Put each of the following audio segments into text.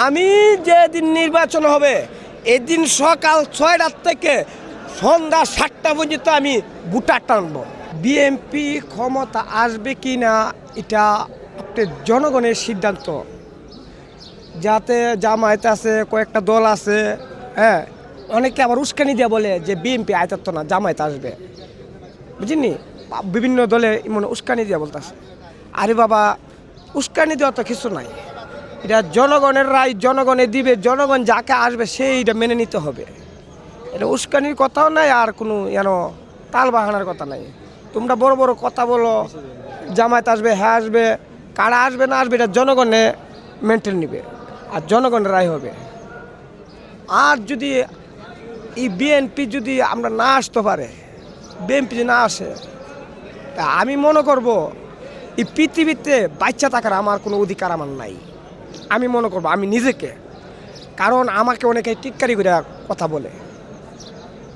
আমি যেদিন নির্বাচন হবে এদিন সকাল 6টার থেকে সন্ধ্যা 7টা পর্যন্ত আমি ভোটার টানব। বিএনপি ক্ষমতা আসবে কি না এটা আপনার জনগণের সিদ্ধান্ত। যাতে জামায়াত আছে, কয়েকটা দল আছে, হ্যাঁ, অনেকে আবার উস্কানি দিয়ে বলে যে বিএনপি আয়তাত্ত না, জামায়াত আসবে, বুঝিনি? বিভিন্ন দলে মনে উস্কানি দিয়ে বলতেছে। আরে বাবা, উস্কানি দেওয়া তো কিছু নাই, এটা জনগণের রায়, জনগণে দিবে, জনগণ যাকে আসবে সেই এটা মেনে নিতে হবে। এটা উস্কানির কথাও নাই, আর কোনো তাল বাহানার কথা নাই। তোমরা বড় বড় কথা বলো, জামায়াত আসবে, হ্যাঁ আসবে, কারা আসবে না আসবে এটা জনগণে মেনটেন নিবে, আর জনগণের রায় হবে। আর যদি এই বিএনপি যদি আমরা না আসতে পারে, বিএনপি যদি না আসে, তা আমি মনে করব এই পৃথিবীতে বাচ্চা থাকার আমার কোনো অধিকার আমার নাই। আমি মনে করব আমি নিজেকে, কারণ আমাকে অনেকে টিটকারি করে কথা বলে,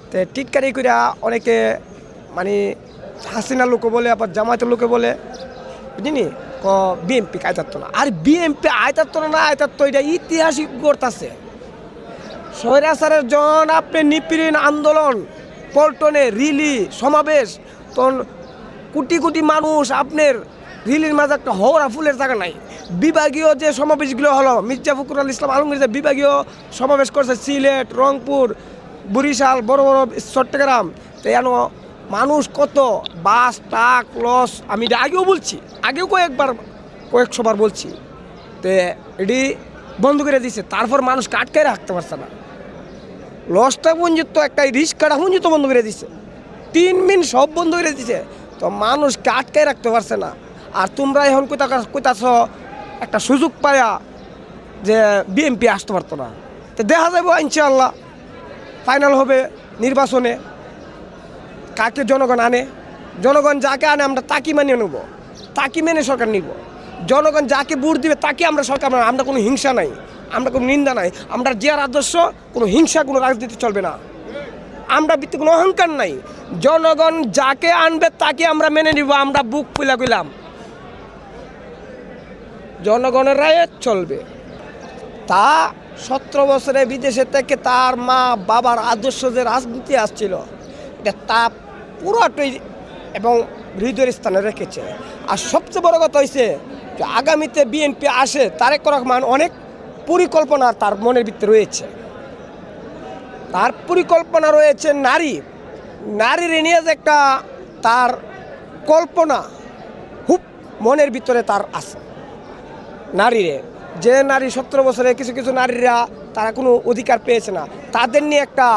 তো টিটকারি করে অনেকে মানে হাসিনা লোকে বলে, আবার জামায়াতের লোকে বলে, বুঝিনি? বিএনপি আয়তাত্ত না। আর বিএনপি আয়তাত্ত না আয়তাত্ত এটা ইতিহাসিক করতেছে। স্বৈরাচারের জন আপনি নিপীড়ন আন্দোলন, পল্টনে রিলি সমাবেশ, তখন কোটি কোটি মানুষ আপনার রিলির মাঝে একটা হওয়া ফুলের জায়গা নাই। বিভাগীয় যে সমাবেশগুলো হলো, মির্জা ফখরুল ইসলাম আলমগীর যে বিভাগীয় সমাবেশ করছে সিলেট, রংপুর, বরিশাল, বড় বড় চট্টগ্রাম, তো এন মানুষ কত বাস ট্রাক লস, আমি এটা আগেও বলছি, আগেও কয়েকশোবার বলছি, তো এটি বন্ধ করে দিছে। তারপর মানুষকে আটকায় রাখতে পারছে না, লসটা পর্যন্ত একটা রিস্কাটা পর্যন্ত বন্ধ করে দিছে, 3 মিন সব বন্ধ করে দিছে, তো মানুষকে আটকায় রাখতে পারছে না। আর তোমরা এখন কইতাছ একটা সুযোগ পায়া যে বিএনপি আসতে পারতো না, তো দেখা যাবো ইনশাআল্লাহ ফাইনাল হবে নির্বাচনে কাকে জনগণ আনে। জনগণ যাকে আনে আমরা তাকে মানিয়ে নেব, তাকে মেনে সরকার নিব। জনগণ যাকে ভোট দিবে তাকে আমরা সরকার, আমরা কোনো হিংসা নাই, আমরা কোনো নিন্দা নাই, আমরা যে আদর্শ, কোনো হিংসা, কোনো রাজনীতি চলবে না, আমরা ভিত্তি কোনো অহংকার নাই। জনগণ যাকে আনবে তাকে আমরা মেনে নিব, আমরা বুক ফুলা কইলাম, জনগণের রায়ে চলবে। তা 17 বছরে বিদেশে থেকে তার মা বাবার আদর্শ যে রাজনীতি আসছিল এটা তা পুরোটাই এবং হৃদয়ের স্থানে রেখেছে। আর সবচেয়ে বড় কথা হয়েছে যে আগামীতে বিএনপি আসে, তারেক রহমান অনেক পরিকল্পনা তার মনের ভিতরে রয়েছে। তার পরিকল্পনা রয়েছে নারীর নিয়ে যে একটা তার কল্পনা খুব মনের ভিতরে তার আছে। নারীরে যে নারী 17 বছরে কিছু নারীরা তারা কোনো অধিকার পেয়েছে না, তাদের নিয়ে একটা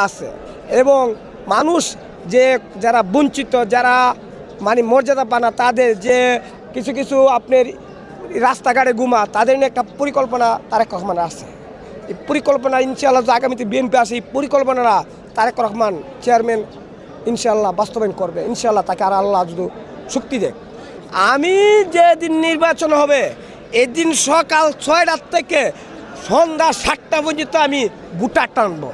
আছে। এবং মানুষ যে যারা বঞ্চিত, যারা মানে মর্যাদা পানা, তাদের যে কিছু আপনার রাস্তাঘাটে ঘুমা, তাদের নিয়ে একটা পরিকল্পনা তারেক রহমানের আছে। এই পরিকল্পনা ইনশাআল্লাহ যে আগামীতে বিএনপি আসে, এই পরিকল্পনারা তারেক রহমান চেয়ারম্যান ইনশাআল্লাহ বাস্তবায়ন করবে। ইনশাআল্লাহ তাকে আর আল্লাহ যদি শক্তি দেয়। আমি যেদিন নির্বাচন হবে এদিন সকাল 6টার থেকে সন্ধ্যা 7টা পর্যন্ত আমি ভোটার টানবো।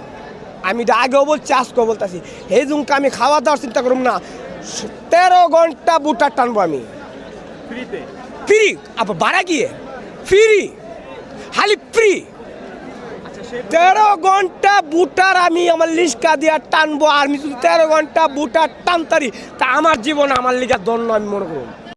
আমি এটা আগেও বলছি, আজকেও বলতেছি, এই জুমকে আমি খাওয়া দাওয়ার চিন্তা করব না, 13 ঘন্টা ভোটার টানবো আমি ফ্রি। আবার ভাড়া গিয়ে ফ্রি, খালি ফ্রি 13 ঘন্টা ভোটার আমি আমার লিস্কা দিয়ে টানবো। আর আমি যদি 13 ঘন্টা ভোটার টানতারি তা আমার জীবন আমার লিগা ধন্য আমি মনে করব।